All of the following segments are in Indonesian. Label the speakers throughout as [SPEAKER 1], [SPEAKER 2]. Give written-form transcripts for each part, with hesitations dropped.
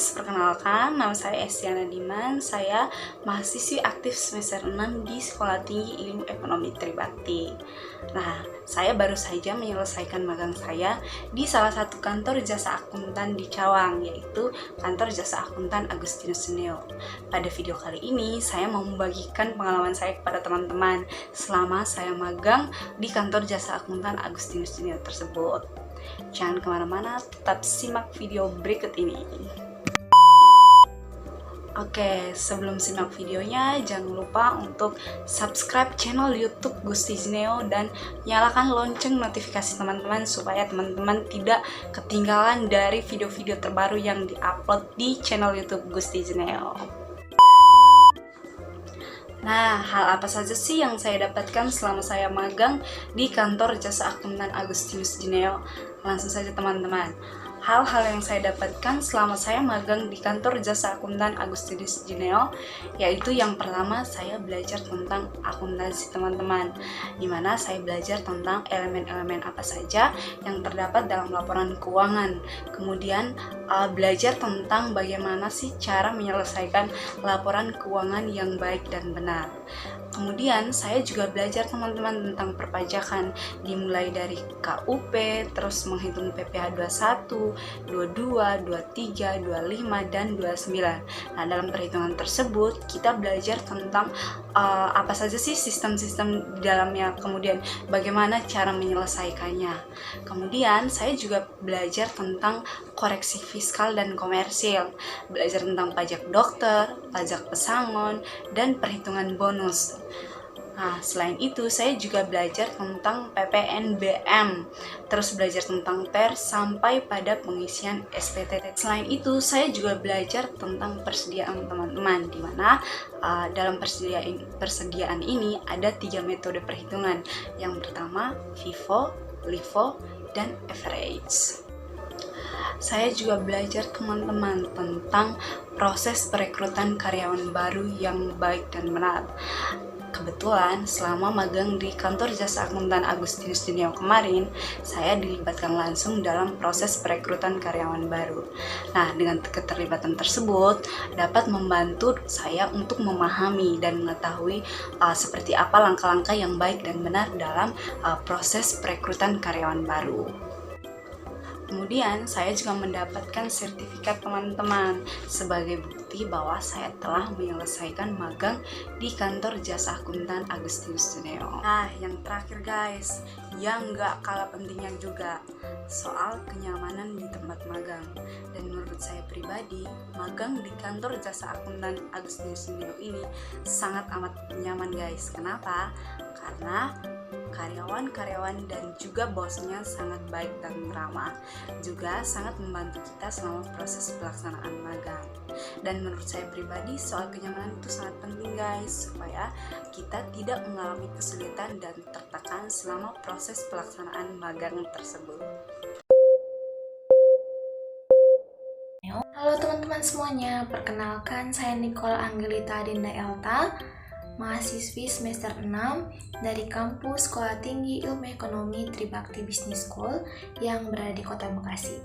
[SPEAKER 1] guys, perkenalkan nama saya Estiana Diman. Saya mahasiswi aktif semester 6 di Sekolah Tinggi Ilmu Ekonomi Tribakti. Nah, saya baru saja menyelesaikan magang saya di salah satu kantor jasa akuntan di Cawang, yaitu kantor jasa akuntan Agustinus Juneo. Pada video kali ini, saya mau membagikan pengalaman saya kepada teman-teman selama saya magang di kantor jasa akuntan Agustinus Juneo tersebut. Jangan kemana-mana, tetap simak video berikut ini. Oke, sebelum simak videonya, jangan lupa untuk subscribe channel YouTube Gusti Juneo dan nyalakan lonceng notifikasi teman-teman supaya teman-teman tidak ketinggalan dari video-video terbaru yang diupload di channel YouTube Gusti Juneo. Nah, hal apa saja sih yang saya dapatkan selama saya magang di kantor jasa akuntan Agustinus Juneo? Langsung saja teman-teman. Hal-hal yang saya dapatkan selama saya magang di kantor jasa akuntan Agustinus Juneo, yaitu yang pertama, saya belajar tentang akuntansi teman-teman, dimana saya belajar tentang elemen-elemen apa saja yang terdapat dalam laporan keuangan. Kemudian belajar tentang bagaimana sih cara menyelesaikan laporan keuangan yang baik dan benar. Kemudian saya juga belajar teman-teman tentang perpajakan, dimulai dari KUP, terus menghitung PPh 21, 22, 23, 25, dan 29. Nah, dalam perhitungan tersebut kita belajar tentang apa saja sih sistem-sistem di dalamnya, kemudian bagaimana cara menyelesaikannya. Kemudian saya juga belajar tentang koreksi fiskal dan komersil, belajar tentang pajak dokter, pajak pesangon, dan perhitungan bonus. Nah, selain itu saya juga belajar tentang PPNBM, terus belajar tentang TER sampai pada pengisian SPT. Selain itu saya juga belajar tentang persediaan teman-teman, di mana dalam persediaan ini ada 3 metode perhitungan. Yang pertama FIFO, LIFO, dan average. Saya juga belajar teman-teman tentang proses perekrutan karyawan baru yang baik dan benar. Kebetulan selama magang di kantor jasa akuntan Agustinus Juneo kemarin, saya dilibatkan langsung dalam proses perekrutan karyawan baru. Nah, dengan keterlibatan tersebut dapat membantu saya untuk memahami dan mengetahui seperti apa langkah-langkah yang baik dan benar dalam proses perekrutan karyawan baru. Kemudian saya juga mendapatkan sertifikat teman-teman sebagai bukti bahwa saya telah menyelesaikan magang di kantor jasa akuntan Agustinus Juneo. Nah, yang terakhir guys, yang gak kalah pentingnya juga, soal kenyamanan di tempat magang. Dan menurut saya pribadi, magang di kantor jasa akuntan Agustinus Juneo ini sangat amat nyaman guys. Kenapa? Karena karyawan-karyawan dan juga bosnya sangat baik dan ramah, juga sangat membantu kita selama proses pelaksanaan magang. Dan menurut saya pribadi, soal kenyamanan itu sangat penting guys, supaya kita tidak mengalami kesulitan dan tertekan selama proses pelaksanaan magang tersebut.
[SPEAKER 2] Halo teman-teman semuanya, perkenalkan saya Nicole Angelita Dinda Elta, mahasiswi semester 6 dari kampus Sekolah Tinggi Ilmu Ekonomi Tribakti Business School yang berada di Kota Bekasi.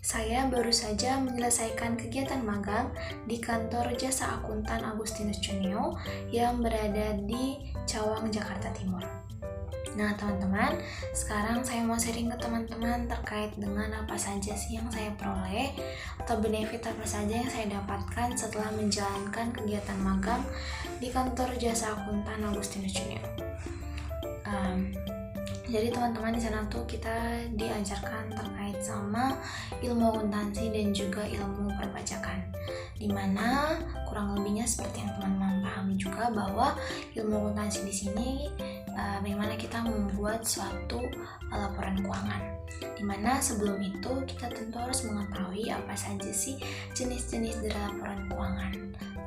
[SPEAKER 2] Saya baru saja menyelesaikan kegiatan magang di kantor jasa akuntan Agustinus Juneo yang berada di Cawang, Jakarta Timur. Nah teman-teman, sekarang saya mau sharing ke teman-teman terkait dengan apa saja sih yang saya peroleh atau benefit apa saja yang saya dapatkan setelah menjalankan kegiatan magang di kantor jasa akuntan Agustinus Juneo. Jadi teman-teman, di sana tuh kita diajarkan terkait sama ilmu akuntansi dan juga ilmu perpajakan, dimana kurang lebihnya seperti yang teman-teman pahami juga bahwa ilmu akuntansi di sini bagaimana kita membuat suatu laporan keuangan, dimana sebelum itu kita tentu harus mengetahui apa saja sih jenis-jenis dari laporan keuangan.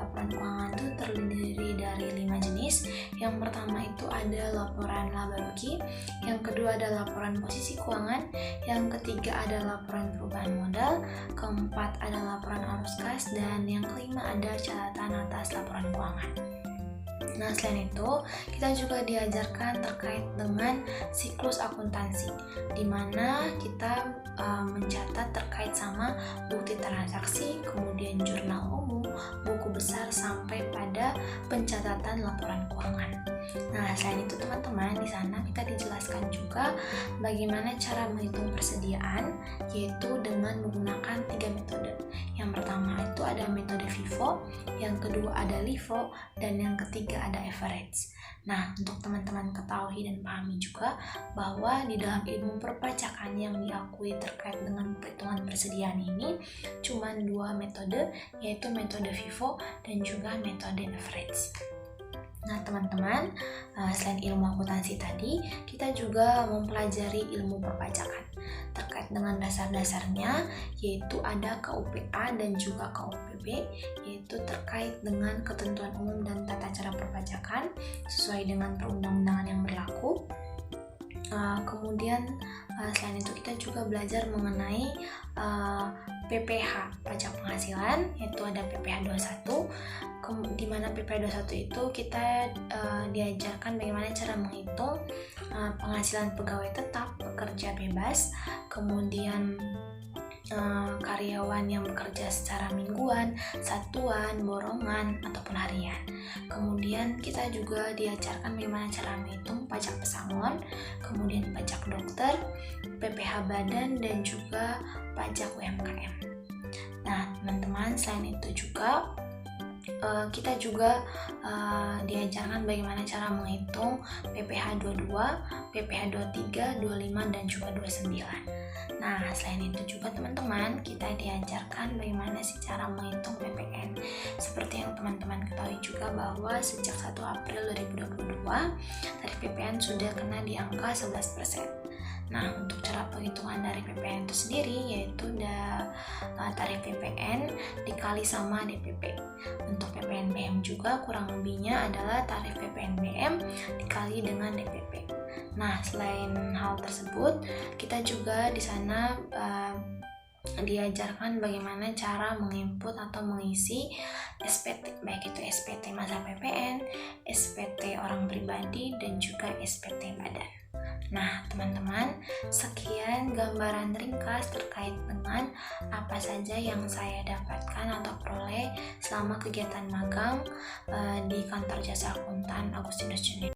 [SPEAKER 2] Laporan keuangan itu terdiri dari 5 jenis. Yang pertama itu ada laporan laba rugi, yang kedua ada laporan posisi keuangan, yang ketiga ada laporan perubahan modal, keempat ada laporan arus kas, dan yang kelima ada catatan atas laporan keuangan. Nah, selain itu, kita juga diajarkan terkait dengan siklus akuntansi, di mana kita mencatat terkait sama bukti transaksi, kemudian jurnal umum, buku besar, sampai pada pencatatan laporan keuangan. Nah, selain itu teman-teman, di sana kita dijelaskan juga bagaimana cara menghitung persediaan, yaitu dengan menggunakan 3 metode. Yang pertama itu ada metode FIFO, yang kedua ada LIFO, dan yang ketiga ada average. Nah, untuk teman-teman ketahui dan pahami juga bahwa di dalam ilmu perpajakan yang diakui terkait dengan perhitungan persediaan ini cuma 2 metode, yaitu metode FIFO dan juga metode average. Nah teman-teman, selain ilmu akuntansi tadi, kita juga mempelajari ilmu perpajakan terkait dengan dasar-dasarnya, yaitu ada KUPA dan juga KUPB, yaitu terkait dengan ketentuan umum dan tata cara perpajakan sesuai dengan perundang-undangan yang berlaku. Kemudian selain itu kita juga belajar mengenai PPH, pajak penghasilan, yaitu ada PPH 21, di mana PPH 21 itu kita diajarkan bagaimana cara menghitung penghasilan pegawai tetap, pekerja bebas, kemudian karyawan yang bekerja secara mingguan, satuan, borongan, ataupun harian. Kemudian kita juga diajarkan bagaimana cara menghitung pajak pesangon, kemudian pajak dokter, PPH badan, dan juga pajak UMKM. Nah teman-teman, selain itu juga kita juga diajarkan bagaimana cara menghitung PPH 22, PPH 23, 25, dan juga 29. Nah, selain itu juga teman-teman, kita diajarkan bagaimana sih cara menghitung PPN. Seperti yang teman-teman ketahui juga bahwa sejak 1 April 2022, tarif PPN sudah kena di angka 11%. Nah, untuk cara penghitungan dari PPN itu sendiri yaitu tarif PPN dikali sama DPP. Untuk PPN BM juga kurang lebihnya adalah tarif PPN BM dikali dengan DPP. Nah, selain hal tersebut, kita juga di sana diajarkan bagaimana cara menginput atau mengisi SPT, baik itu SPT masa PPN, SPT orang pribadi, dan juga SPT badan. Nah teman-teman, sekian gambaran ringkas terkait dengan apa saja yang saya dapatkan atau peroleh selama kegiatan magang di kantor jasa akuntan Agustinus Junior.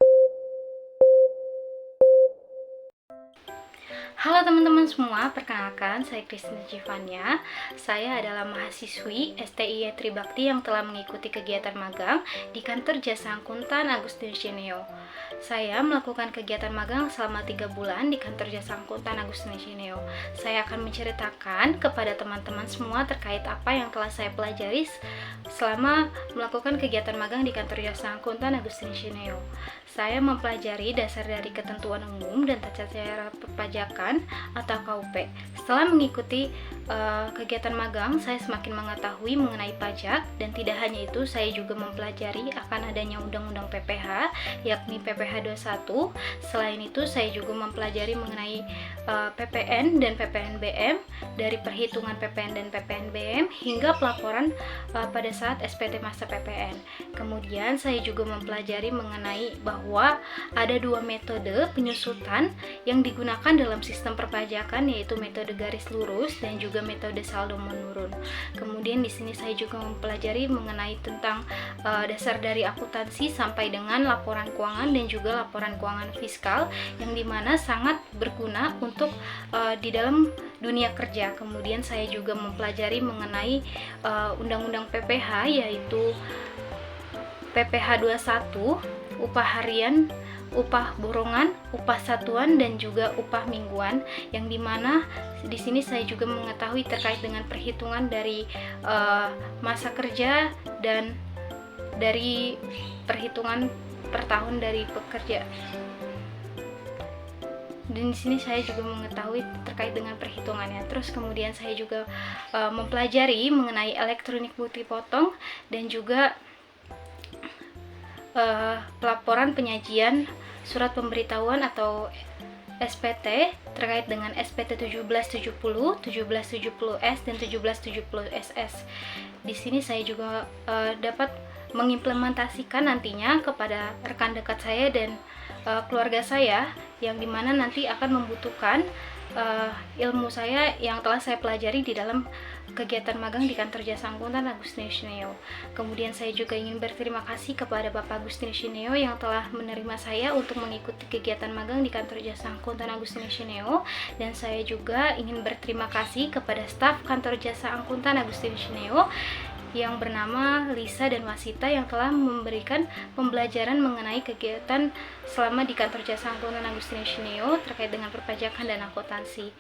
[SPEAKER 1] Halo teman-teman semua, perkenalkan saya Kristina Jivania. Saya adalah mahasiswi STIE Tribakti yang telah mengikuti kegiatan magang di kantor jasa akuntan Agustinus Junior. Saya melakukan kegiatan magang selama 3 bulan di kantor jasa akuntan Agustinus Junior. Saya akan menceritakan kepada teman-teman semua terkait apa yang telah saya pelajari selama melakukan kegiatan magang di kantor jasa akuntan Agustinus Junior. Saya mempelajari dasar dari ketentuan umum dan tata cara perpajakan atau KUP. Setelah mengikuti kegiatan magang, saya semakin mengetahui mengenai pajak, dan tidak hanya itu, saya juga mempelajari akan adanya undang-undang PPH, yakni PPH 21. Selain itu, saya juga mempelajari mengenai PPN dan PPNBM, dari perhitungan PPN dan PPNBM hingga pelaporan pada saat SPT masa PPN. Kemudian saya juga mempelajari mengenai bahwa ada 2 metode penyusutan yang digunakan dalam sistem perpajakan, yaitu metode garis lurus dan juga metode saldo menurun. Kemudian di sini saya juga mempelajari mengenai tentang dasar dari akuntansi sampai dengan laporan keuangan dan juga laporan keuangan fiskal, yang dimana sangat berguna untuk di dalam dunia kerja. Kemudian saya juga mempelajari mengenai undang-undang PPH, yaitu PPH 21, upah harian, upah borongan, upah satuan, dan juga upah mingguan, yang dimana di sini saya juga mengetahui terkait dengan perhitungan dari masa kerja dan dari perhitungan per tahun dari pekerja. Dan di sini saya juga mengetahui terkait dengan perhitungannya. Terus kemudian saya juga mempelajari mengenai elektronik bukti potong dan juga pelaporan penyajian surat pemberitahuan atau SPT terkait dengan SPT 1770, 1770S, dan 1770SS. Di sini saya juga dapat
[SPEAKER 3] mengimplementasikan nantinya kepada rekan dekat saya dan keluarga saya, yang dimana nanti akan membutuhkan ilmu saya yang telah saya pelajari di dalam kegiatan magang di kantor jasa akuntan Agustinus Neo. Kemudian saya juga ingin berterima kasih kepada Bapak Agustinus Neo yang telah menerima saya untuk mengikuti kegiatan magang di kantor jasa akuntan Agustinus Neo, dan saya juga ingin berterima kasih kepada staf kantor jasa akuntan Agustinus Neo yang bernama Lisa dan Wasita yang telah memberikan pembelajaran mengenai kegiatan selama di kantor jasa akuntan Agustinus Neo terkait dengan perpajakan dan akuntansi.